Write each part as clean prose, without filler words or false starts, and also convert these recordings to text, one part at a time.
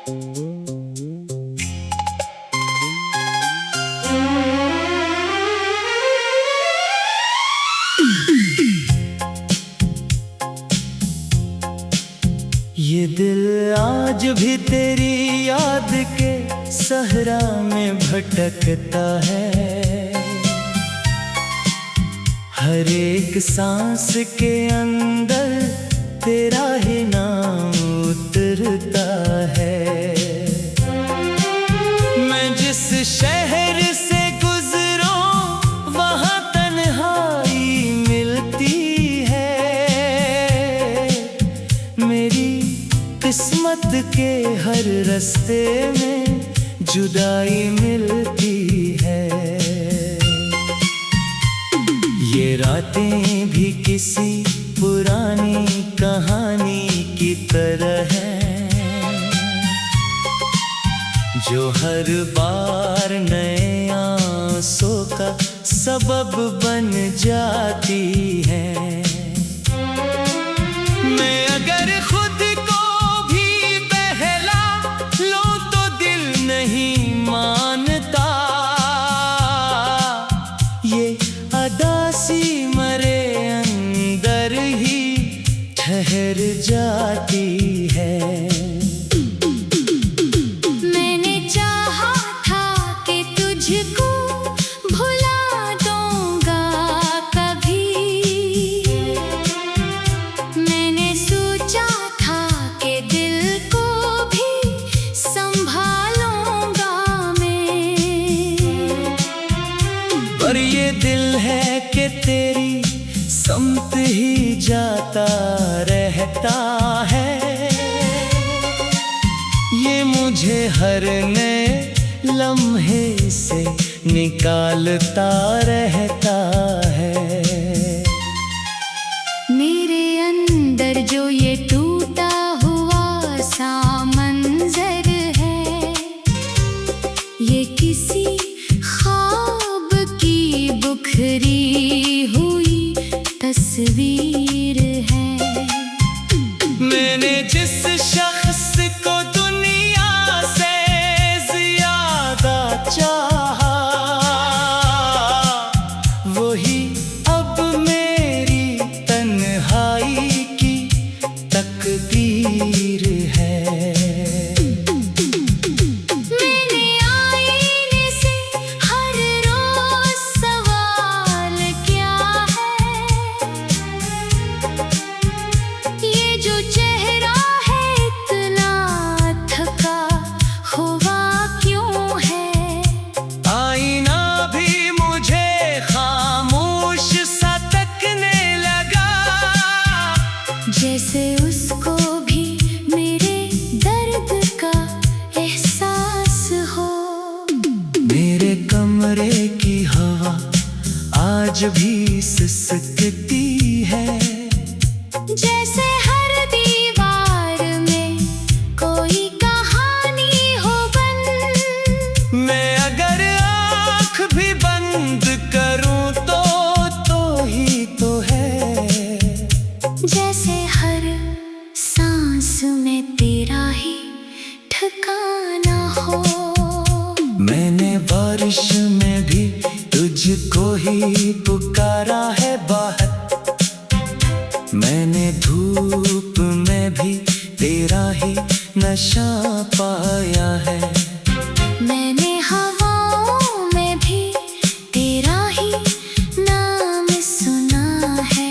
ये दिल आज भी तेरी याद के सहरा में भटकता है। हर एक सांस के अंदर तेरा ही नाम उतरता है। मैं जिस शहर से गुजरूं वहाँ तन्हाई मिलती है। मेरी किस्मत के हर रास्ते में जुदाई मिलती है। ये रातें भी किसी पुरानी कहानी की तरह हैं, जो हर बार नए आंसू का सबब बन जाती हैं। मैं अगर खुद को भी बहला लूं तो दिल नहीं मानता। ये अदासी मरे अंदर ही ठहर जाती है। मैंने चाहा था कि तुझको भुला दूंगा कभी। मैंने सोचा था कि दिल को भी संभालूंगा मैं। पर ये दिल है कि तेरी समत ही जाता रहता है। ये मुझे हर नए लम्हे से निकालता रहता है। मेरे अंदर जो ये टूटा हुआ सा मंजर है, ये किसी ख्वाब की बुखरी हुई तस्वीर है। मैंने जिस शख्स को दुनिया से ज्यादा चाहा, वही अब मेरी तन्हाई की तकदीर है। मैंने आईने से हर रोज सवाल क्या है, ये जो चेहरा है इतना थका हुआ क्यों है। आईना भी मुझे खामोश सा तकने लगा, जैसे उसको भी मेरे दर्द का एहसास हो। मेरे कमरे की हवा आज भी सिसकती है, जैसे हर दीवार में कोई कहानी हो बंद। मैं अगर आँख भी बंद करूं तो ही तो है। जैसे हर सांस में तेरा ही ठिकाना हो। मैंने बारिश में भी तुझको ही पुकारा है बाहर। मैंने धूप में भी तेरा ही नशा पाया है। मैंने हवाओं में भी तेरा ही नाम सुना है।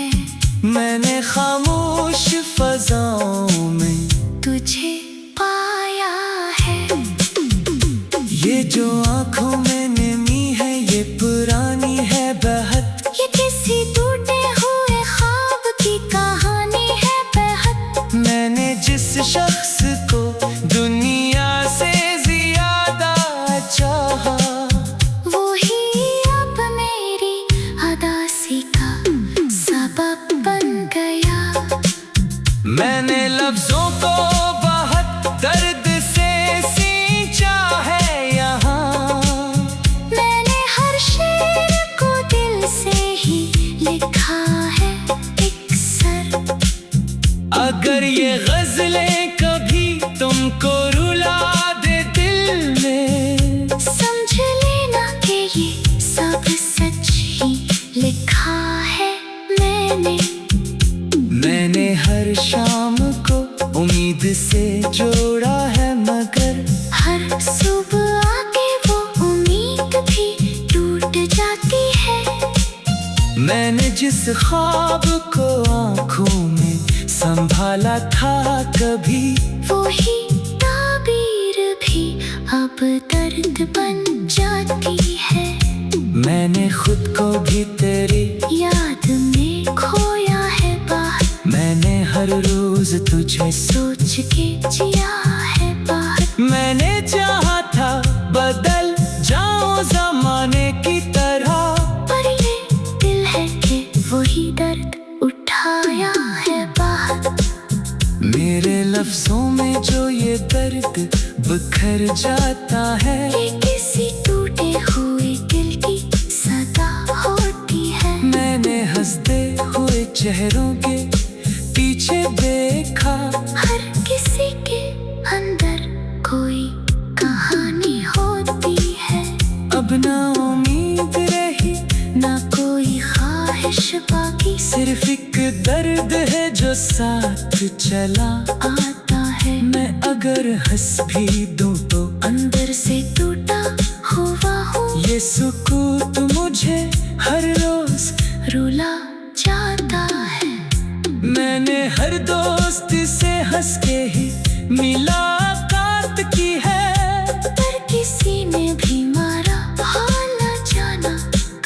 मैंने खामोश फजाओं में तुझे पाया है। ये जो आँखों में नमी है ये पुरानी है बहत। ये किसी टूटे हुए ख्वाब की कहानी है बेहद। मैंने जिस शख्स को दुनिया से ज्यादा चाहा, वही अब मेरी अदासी का सबब बन गया। मैंने लफ्जों को बहुत दर्द से सींचा है यहाँ। मैंने हर शेर को दिल से ही लिखा है एक सर। अगर ये गजलें कभी तुम से जोड़ा है, मगर हर सुबह आके वो उम्मीद भी टूट जाती है। मैंने जिस ख्वाब को आंखों में संभाला था कभी, वो ही ताबीर भी अब दर्द बन जाती है। मैंने खुद को भी तेरी याद में खोया है बाहर, मैंने हर रोज तुझे सोच के जिया है बाहर। मैंने चाहा था बदल जाऊं जमाने की तरह, पर ये दिल है कि वही दर्द उठाया है बाहर। मेरे लफ्जों में जो ये दर्द बिखर जाता है, ये किसी टूटे हुए दिल की सदा होती है। मैंने हंसते हुए चेहरों के पीछे देखा, हर किसी के अंदर कोई कहानी होती है। अब ना उम्मीद रही ना कोई ख्वाहिश बाकी, सिर्फ एक दर्द है जो साथ चला आता है। मैं अगर हंस भी दूं तो अंदर से टूटा हुआ हूँ, ये सुकूत मुझे हर रोज रुला जाता है। मैंने हर दोस्त से हंस के ही मुलाकात की है, पर किसी ने भी मारा हाना जाना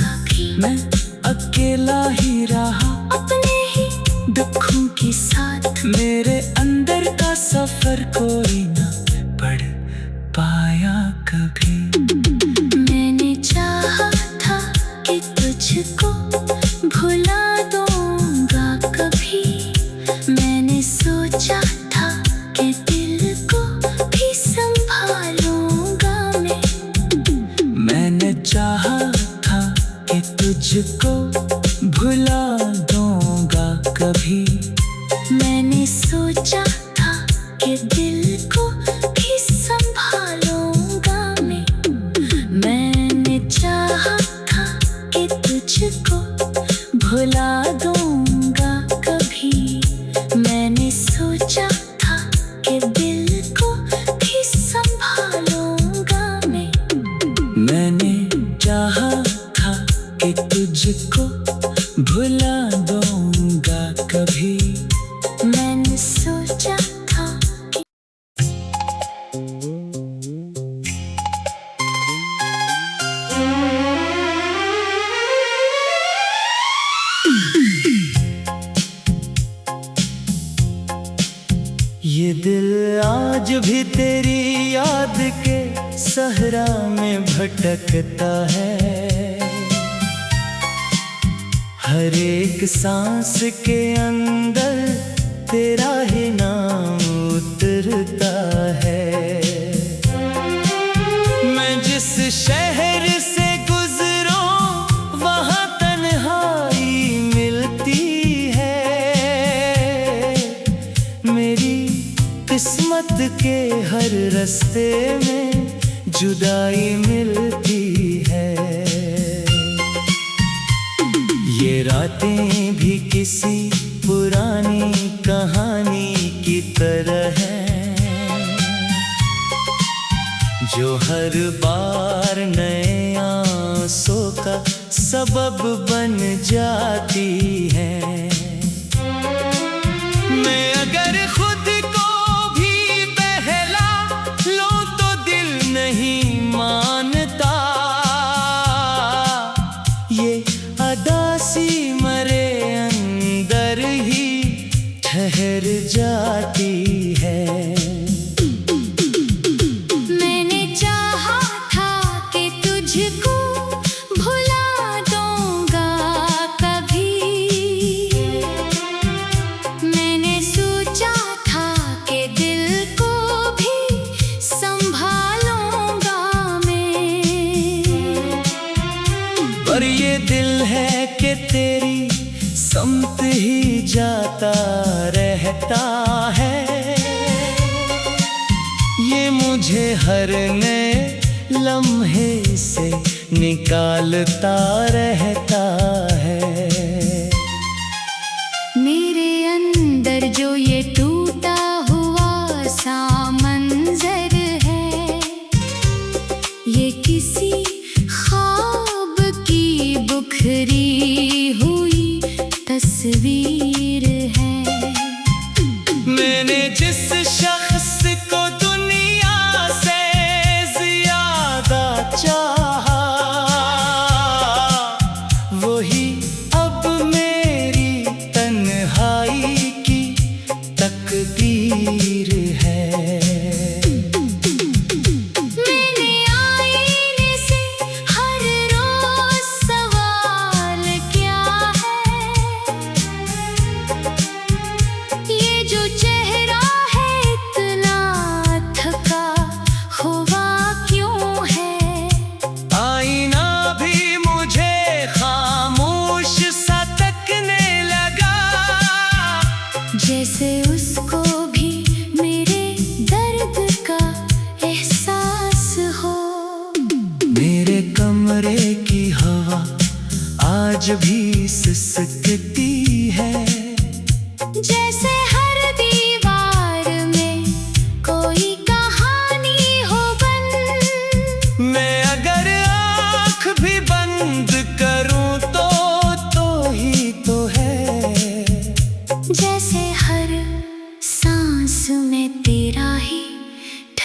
कभी। मैं अकेला ही रहा अपने ही दुखों के साथ, मेरे अंदर का सफर कोई ना पढ़ पाया कभी। मैंने चाहा था कि तुझको भुला दूंगा कभी। मैंने सोचा था कि दिल को भी संभालूंगा मैं। मैंने चाहा था कि तुझको भुला दूंगा कभी। मैंने सोचा था कि दिल को भी संभालूंगा मैं। मैंने चाहा था कि तुझको भुला दूंगा कभी। मैंने सोचा था कि दिल को भी संभालूंगा मैं। मैंने चाहा था कि तुझको भुला दूंगा कभी। मैंने सोचा था कि ये दिल आज भी तेरी याद के सहरा में भटकता है, हर एक सांस के अंदर तेरा ही नाम उतरता है। मैं जिस शहर से गुजरूं वहाँ तन्हाई मिलती है, मेरी किस्मत के हर रास्ते में जुदाई मिलती है। ये रातें भी किसी पुरानी कहानी की तरह हैं, जो हर बार नए आंसू का सबब बन जाती हैं। मैं अगर खुद को भी बहला लूं तो दिल नहीं मानता, ये अदासी मरे अंदर ही ठहर जाती है। मैंने चाहा था कि तुझको भुला दूंगा कभी। मैंने सोचा था कि दिल को भी संभालूंगा मैं। पर ये दिल है कि तेरी समत ही जाता रहता है, ये मुझे हर नए लम्हे से निकालता रहता है। मेरे अंदर जो ये टूटा हुआ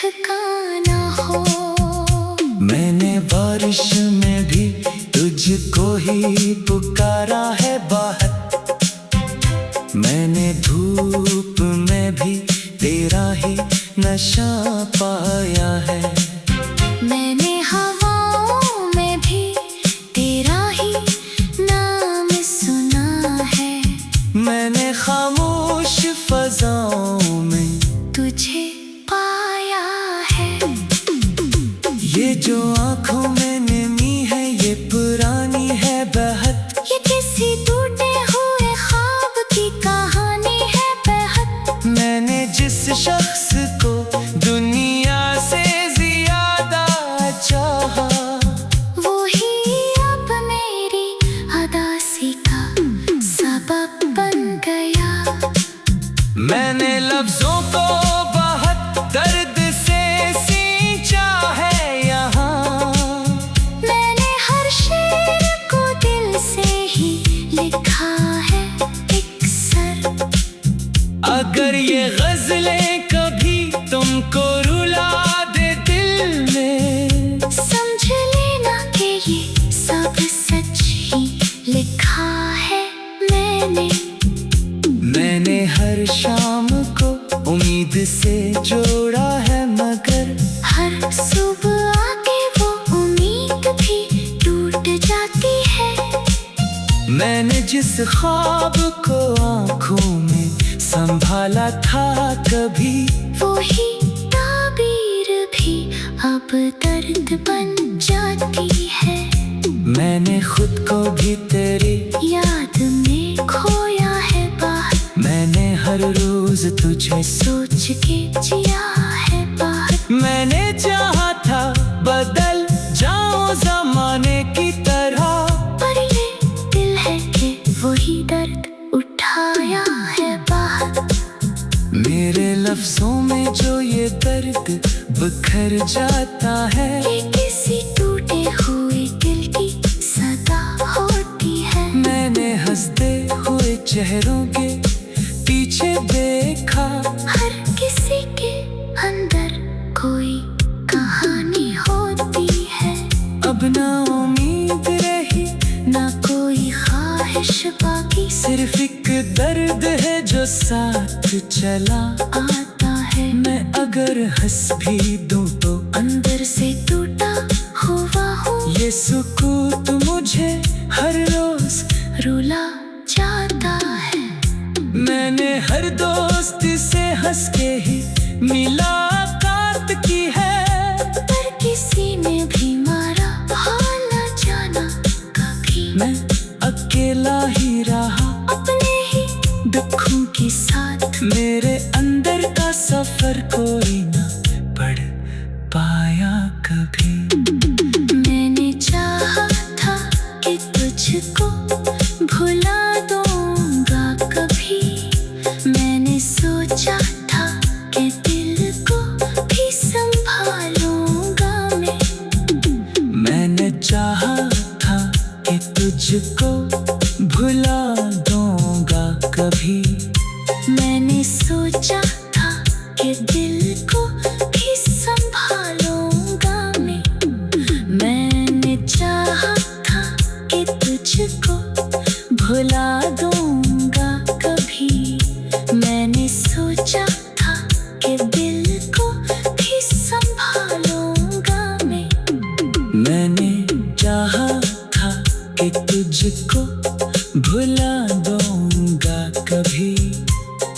ठिकाना हो। मैंने बारिश में भी तुझको ही पुकारा है बाहर, मैंने धूप में भी तेरा ही नशा पाया है। मैंने हवाओं में भी तेरा ही नाम सुना है। मैंने खामोश फजाओं में तुझे पाया है। ये जो आँखों में नमी है ये पुरानी है बहत, ये किसी टूटे हुए ख्वाब की कहानी है बेहद। मैंने जिस शख्स को दुनिया से ज्यादा चाहा, वही अब मेरी उदासी का सबब बन गया। मैंने लफ्जों को बहुत दर्द से सींचा है यहाँ, मैंने हर शेर को दिल से ही लिखा है एक सर। अगर ये गजलें कभी तुमको रुला दे दिल में, समझ लेना कि ये सब सच ही लिखा है मैंने। मैंने हर शाम को उम्मीद से जोड़ा है मगर हर सुबह आके वो उम्मीद भी टूट जाती है। मैंने जिस ख्वाब को आँखों में संभाला था कभी, वही ताबीर भी अब दर्द बन जाती है। मैंने खुद को भी तेरी याद में खोया है बाहर, मैंने हर रोज तुझे सोच के जिया है बाहर। मैंने चाहा था बदल जाऊं जमाने की तरह, पर ये दिल है कि वही दर्द उठाया है बाहर। मेरे लफ्जों में जो ये दर्द बिखर जाता है, ये किसी टूटे हुए दिल की सदा होती है। मैंने हंसते हुए चेहरों के पीछे देखा, हर किसी के अंदर कोई कहानी होती है। अब ना उम्मीद रही ना कोई ख्वाहिश बाकी, सिर्फ एक दर्द है जो साथ चला आता है। मैं अगर हंस भी दूं तो अंदर से टूटा हुआ हूँ, ये सुकूत मुझे हर रोज रुला जाता है। मैंने हर दोस्त से हंस के ही मुलाकात की है, पर किसी ने भी मारा हाल न जाना कभी। मैं अकेला ही रहा अपने ही दुखों के साथ, मेरे अंदर का सफर कोई ना पढ़ पाया कभी। मैंने चाहा था कि तुझको भुला दूंगा कभी, मैंने सोचा था कि दिल को भी संभालूंगा मैं। मैंने चाहा था कि तुझको भुला दूंगा कभी, मैंने सोचा था कि दिल को भी संभालूंगा मैं। मैंने चाहा था कि तुझको भुला दूंगा कभी, मैंने सोचा था कि दिल को भी संभालूंगा मैं। मैंने चाहा था कि तुझको भुला दूंगा कभी,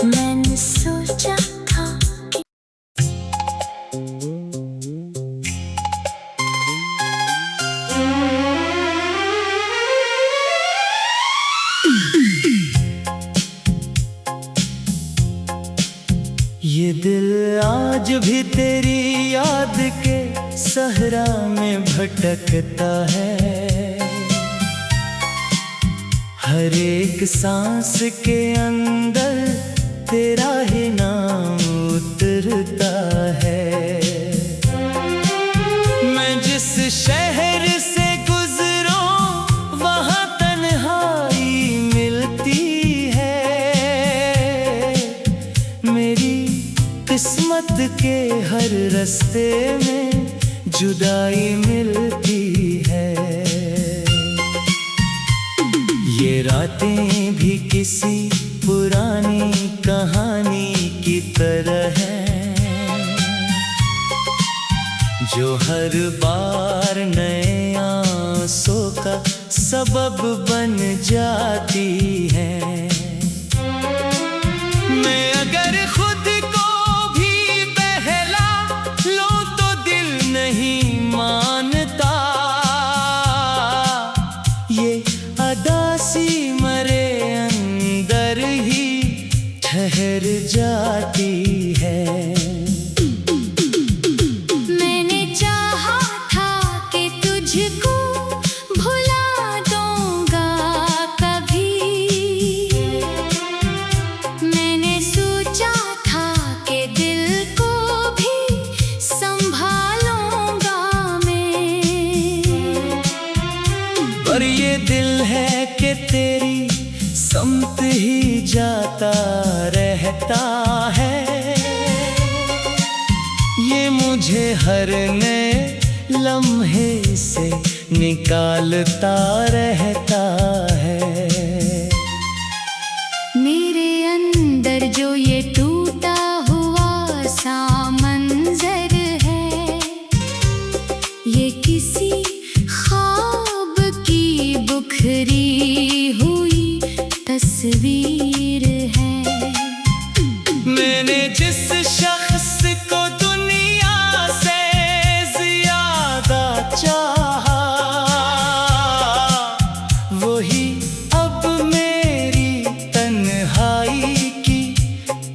मैंने सोचा था कि ये दिल आज भी तेरी याद के सहरा में भटकता है, हर एक सांस के अंदर तेरा ही नाम उतरता है। मैं जिस शहर से गुजरूं वहाँ तन्हाई मिलती है, मेरी किस्मत के हर रास्ते में जुदाई मिलती है। ये रातें भी किसी पुरानी कहानी की तरह हैं, जो हर बार नए आंसू का सबब बन जाती है। मैं अगर खुद को भी बहला लूं तो दिल नहीं मानता। ये अदासी मरे अंदर ही ठहर जाती है। मैंने चाहा था कि तुझको भुला दूंगा कभी। मैंने सोचा था कि दिल को भी संभालूंगा मैं। पर ये दिल है कि तेरी समत ही जाता रहता है। ये मुझे हर नए लम्हे से निकालता रहता है। मेरे अंदर जो ये टूटा हुआ सा मंजर है, ये किसी ख्वाब की बुखरी हुई तस्वीर है। मैंने जिस शख्स को दुनिया से ज्यादा चाहा, वही अब मेरी तन्हाई की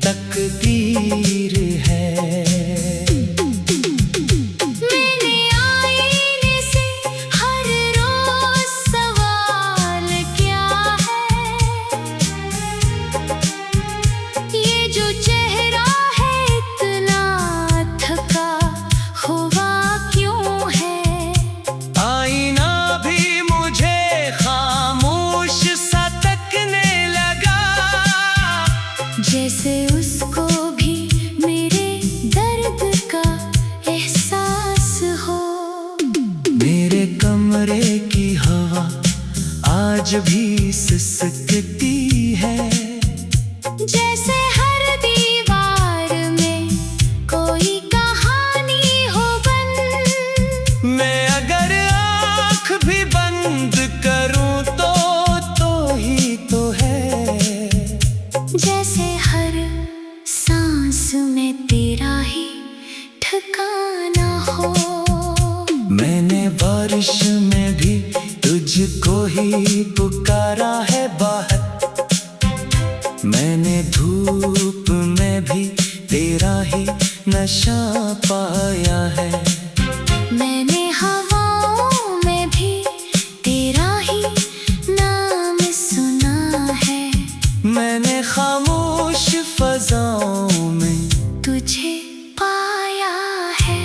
तकदीर है। मैंने आईने से हर रोज सवाल क्या है, ये जो चेहरा है इतना थका हुआ क्यों है। आईना भी मुझे खामोश सा तकने लगा, जैसे उसको भी मेरे दर्द का एहसास हो। मेरे कमरे की हवा आज भी सिसकती है, जैसे हर दीवार में कोई कहानी हो बंद। मैं अगर आँख भी बंद करूं तो ही तो है। जैसे हर सांस में तेरा ही ठिकाना हो। मैंने बारिश में भी तुझको ही पुकारा है बाहर, मैंने धूप में भी तेरा ही नशा पाया है। मैंने हवाओं में भी तेरा ही नाम सुना है। मैंने खामोश फजाओं में तुझे पाया है।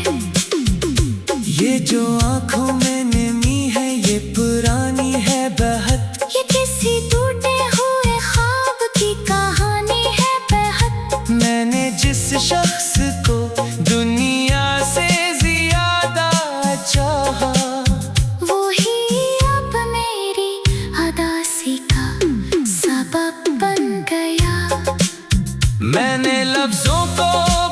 ये जो आँखों में नमी है ये पुरानी है बेहद। ये किसी टूटे हुए ख्वाब की कहानी है बेहद। मैंने जिस शख्स को दुनिया से ज्यादा चाहा, वही अब मेरी अदासी का सबब बन गया। मैंने लफ्जों को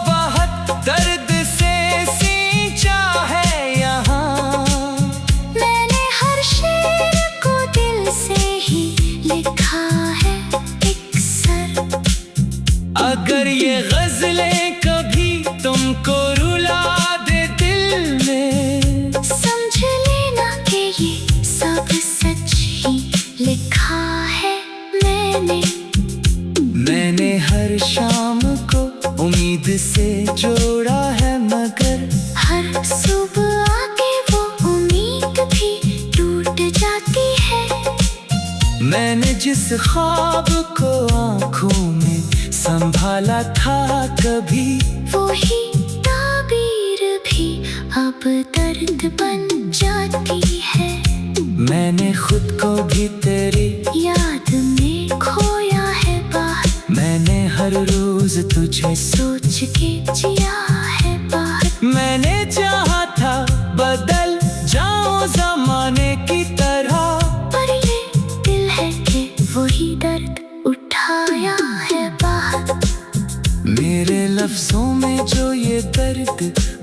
बहुत दर्द से सींचा है यहाँ। मैंने हर शेर को दिल से ही लिखा है एक सर। अगर ये गजलें कभी तुमको रुला दे दिल में, समझ लेना कि ये सब सच ही लिखा है मैंने। मैंने हर शाम को उम्मीद से जोड़ा है, मगर हर सुबह आके वो उम्मीद भी टूट जाती है। मैंने जिस ख्वाब को आँखों में संभाला था कभी, वही ताबीर भी अब दर्द बन जाती है। मैंने खुद को भी तेरी याद में खोया है बाहर। मैंने हर रोज तुझे सोच के जिया है।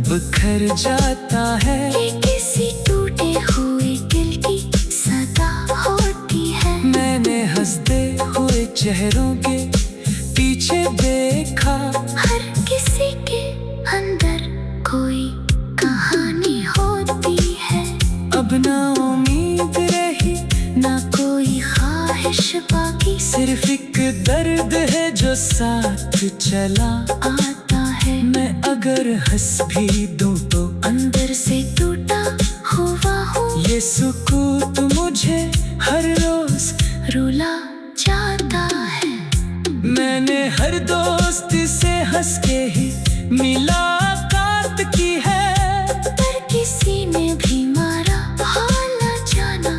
बिखर जाता है। ये किसी टूटे हुए दिल की सदा होती है। मैंने हंसते हुए चेहरों के पीछे देखा, हर किसी के अंदर कोई कहानी होती है। अब ना उम्मीद रही, ना कोई ख्वाहिश बाकी, सिर्फ एक दर्द है जो साथ चला आता है। मैं अगर हंस भी दूं तो अंदर से टूटा हुआ हूँ, ये सुकूत मुझे हर रोज रुला जाता है। मैंने हर दोस्त से हंस के ही मुलाकात की है, पर किसी ने भी मारा हाल न जाना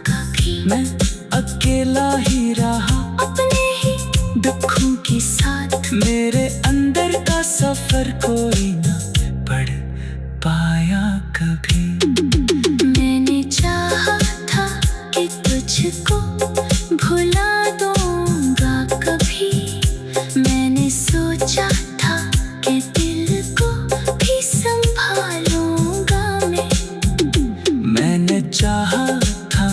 कभी। मैं अकेला ही रहा अपने ही दुखों के साथ, मेरे अंदर का सफर कोई ना पढ़ पाया कभी। मैंने चाहा था कि तुझको भुला दूंगा कभी। मैंने सोचा था कि दिल को भी संभालूंगा मैं। मैंने चाहा था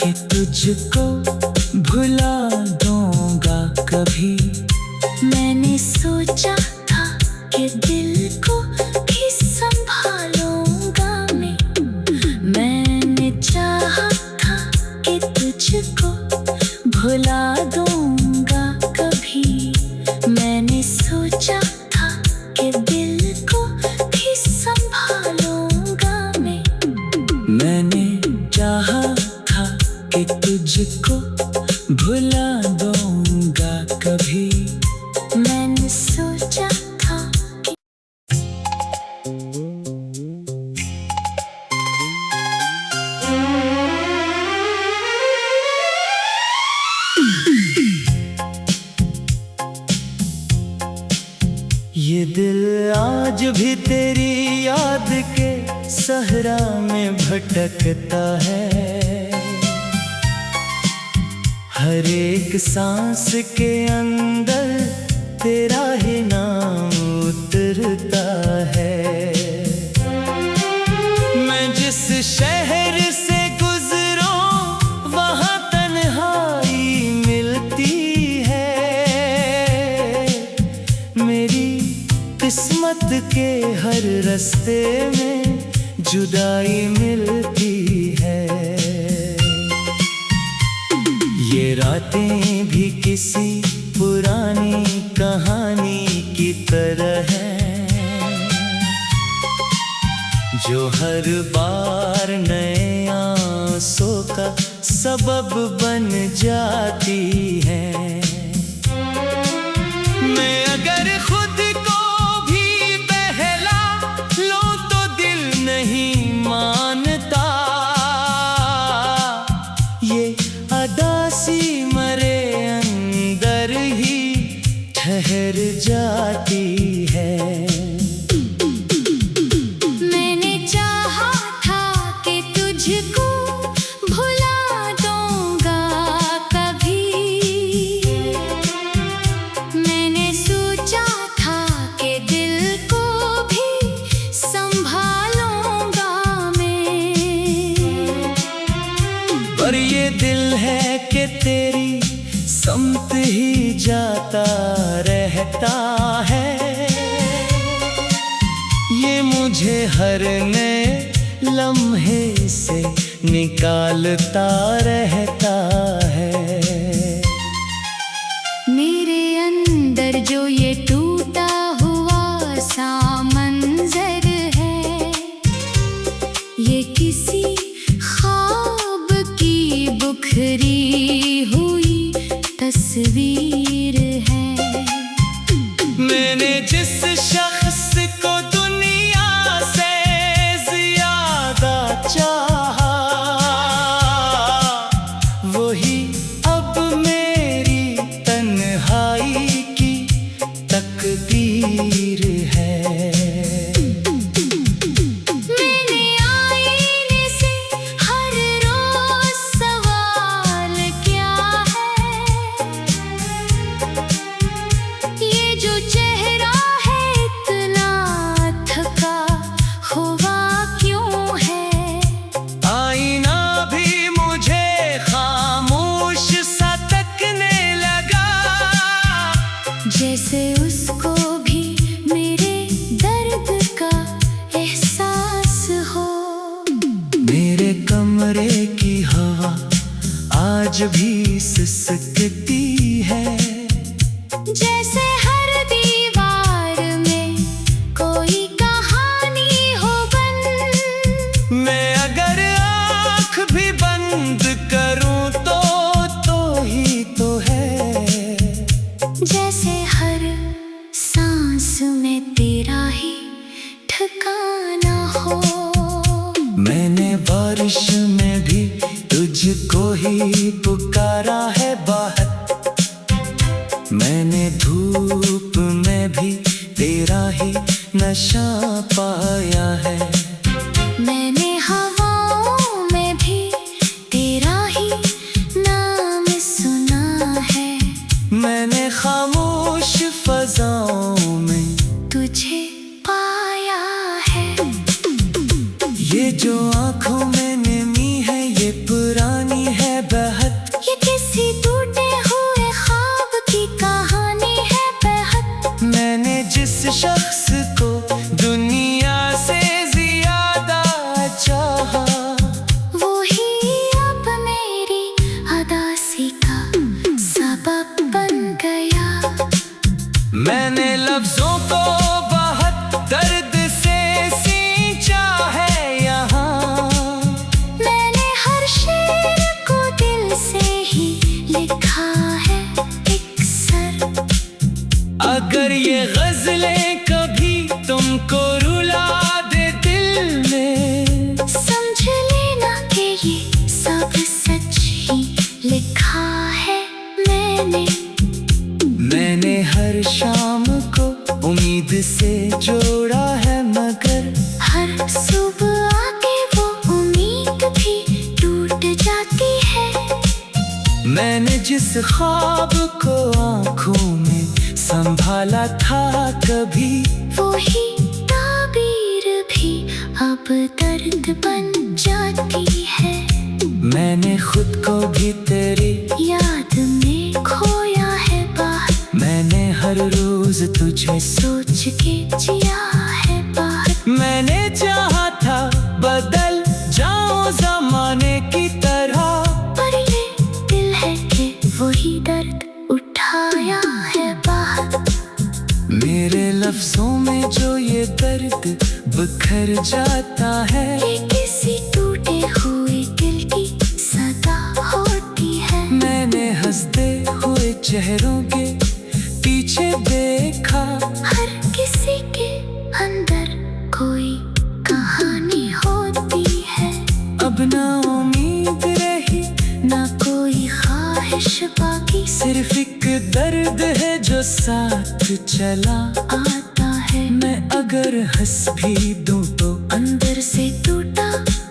कि तुझको भुला दूंगा कभी। मैंने सोचा था कि दिल को भी संभालूंगा मैं। मैंने चाहा था कि तुझको भुला दूंगा कभी। मैंने सोचा था कि दिल को भी संभालूंगा मैं। मैंने चाहा था कि तुझको भुला दूंगा कभी। मैंने सोचा था कि ये दिल आज भी तेरी याद के सहरा में भटकता है। हर एक सांस के अंदर तेरा ही नाम उतरता है। मैं जिस शहर से गुजरूं वहाँ तन्हाई मिलती है। मेरी किस्मत के हर रास्ते में जुदाई मिलती है। ये रातें भी किसी पुरानी कहानी की तरह हैं, जो हर बार नए आंसू का सबब बन जाती है। मैं अगर खुद को भी बहला लूं तो दिल नहीं मानता। ये अदासी मरे अंदर ही ठहर जाती है। मैंने चाहा था कि तुझको भुला दूंगा कभी। मैंने सोचा था कि दिल को भी संभालूंगा मैं। पर ये दिल है कि तेरी समत ही जाता रहता है। ये मुझे हर नए लम्हे से निकालता रहता है। मेरे अंदर जो ये टूटा हुआ सा मंजर है, ये किसी ख्वाब की बुखरी हुई तस्वीर है। मैंने जिस शख्स को दुनिया से ज्यादा चाहा, वही अब ठिकाना हो। मैंने बारिश में भी तुझको ही पुकारा है बाहर, मैंने धूप में भी तेरा ही नशा पाया है। मैंने हवाओं में भी तेरा ही नाम सुना है। मैंने खामोश फजाओं में तुझे पाया है। ये जो आंखों में नमी है ये पुरानी है बेहद, ये किसी टूटे हुए ख्वाब की कहानी है बेहद। मैंने जिस शख्स को दुनिया से ज्यादा चाहा, वो ही अब मेरी उदासी का सबब बन गया। मैंने लफ्जों को बहुत दर्द से सींचा है यहाँ, मैंने हर शेर को दिल से ही लिखा है एक सर। अगर ये गजलें कभी तुमको रुला दे दिल में, समझ लेना कि ये सब सच ही लिखा है मैंने। मैंने हर शाम को उम्मीद से जोड़ा है मगर हर सुबह आके वो उम्मीद भी टूट जाती है। मैंने जिस ख्वाब को आंखों में संभाला था कभी, वो ही ताबीर भी अब दर्द बन जाती है। मैंने खुद को भी तेरी याद में खोया है बाहर, मैंने हर रोज तुझे सोच के जिया है बाहर। मैंने चाहा था बदल जाऊं जमाने की तरह, पर ये दिल है कि वही दर्द उठाया है बाहर। मेरे लफ्जों में जो ये दर्द बिखर जाता है, ये किसी टूटे हुए दिल की सदा होती है। मैंने हंसते हुए चेहरों के पीछे देखा, हर किसी के अंदर कोई कहानी होती है। अब ना उम्मीद रही ना कोई ख्वाहिश बाकी, सिर्फ एक दर्द है जो साथ चला आता है। मैं अगर हंस भी दूं तो अंदर से टूटा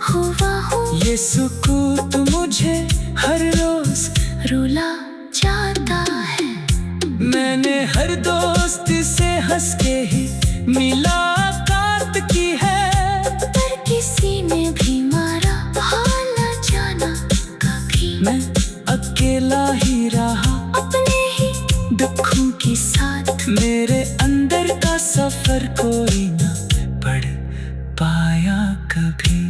हुआ हूँ, ये सुकूत मुझे हर रोज रुला जाता है। मैंने हर दोस्त से हंस के ही मुलाकात की है, पर किसी ने भी मारा हाल न जाना कभी। मैं अकेला ही रहा अपने ही दुखों के साथ, मेरे अंदर का सफर कोई ना पढ़ पाया कभी।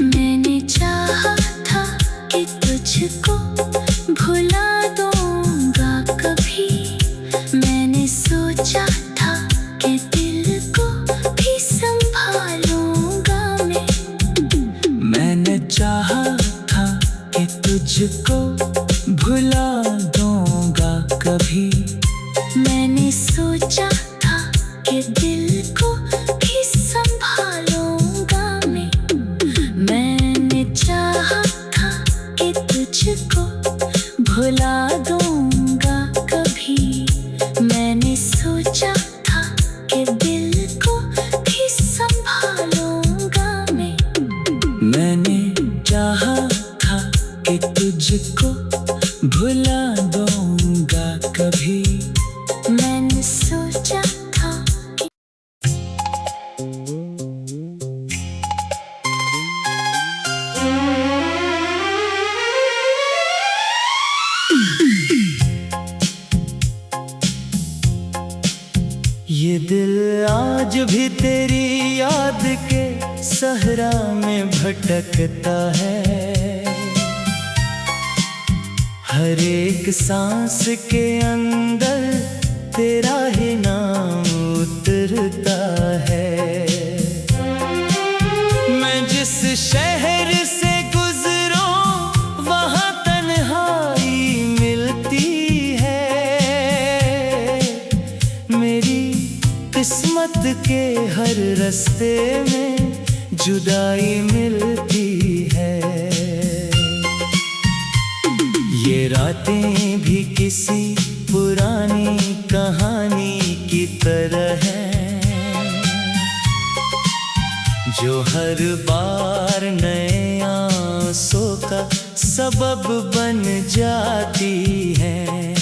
मैंने चाहा था कि तुझको भुला दूंगा कभी, मैंने सोचा था कि दिल को भी संभालूंगा मैं। मैंने चाहा था कि तुझको भुला दूंगा कभी, मैंने सोचा था कि दिल को भी संभालूंगा मैं। मैंने चाहा था कि तुझको भुला दूंगा कभी, मैंने सोचा था कि दिल को भी संभालूंगा मैं। मैंने चाहा था कि तुझको भुला दूंगा कभी, मैंने सोचा था कि ये दिल आज भी तेरी याद के सहरा में भटकता है। हर एक सांस के अंदर तेरा ही नाम उतरता है। मैं जिस शहर से गुजरूं वहाँ तन्हाई मिलती है। मेरी किस्मत के हर रास्ते में जुदाई मिलती है। ये रातें भी किसी पुरानी कहानी की तरह है, जो हर बार नए आंसू का सबब बन जाती है।